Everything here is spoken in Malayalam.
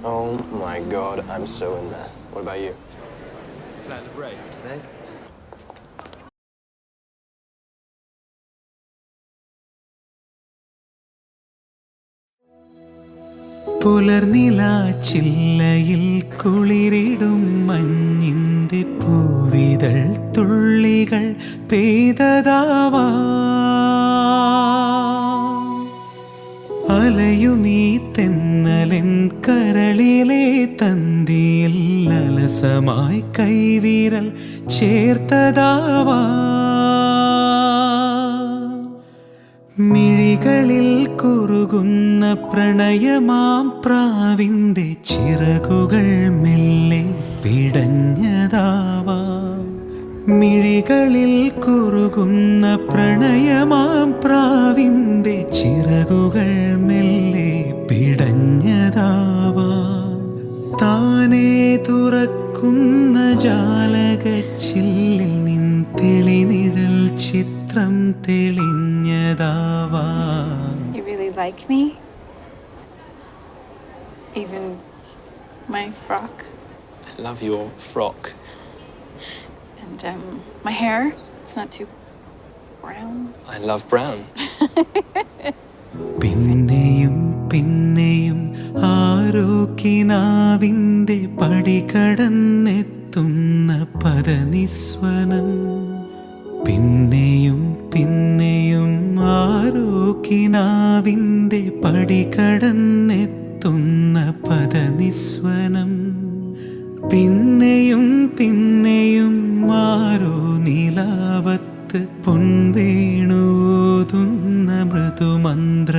Oh my God, I'm so in there. What about you? Plan of raid today? പുലർനിലാച്ചില്ലയിൽ കുളിരിടും മഞ്ഞിൻ്റെ പൂവിതൾ തുള്ളികൾ പെയ്തതാവാ അലയുമീ തെന്നലൻ കരളിലെ തന്തിയിൽ അലസമായി കൈവിരൽ ചേർത്തതാവാ മിഴികളിൽ കുറുകുന്ന പ്രണയമാം പ്രാവിൻ്റെ ചിറകുകൾ മെല്ലെ പിടഞ്ഞതാവാം മിഴികളിൽ കുറുകുന്ന പ്രണയമാം പ്രാവിൻ്റെ ചിറകുകൾ മെല്ലെ പിടഞ്ഞതാവാം താനേ തുറക്കുന്ന ജാലകച്ചില്ലിൽ നിൻ തെളിനിഴൽ ചിത്രം തെളിഞ്ഞതാവാം. You really like me? Even my frock? I love your frock. And my hair? It's not too brown? I love brown. പിന്നെയും പിന്നെയും ആരോക്കിനാവിൻ്റെ പടി കടന്നെത്തുന്ന പദനിസ്വനം പിന്നെയും പിന്നെയും ആരോക്കിനാവിൻ്റെ പടി കടന്നെത്തുന്ന പദനിസ്വനം പിന്നെയും പിന്നെയും ആരോ നിലാവത്ത് പൊൻവേണൂതുന്ന മൃദുമന്ത്ര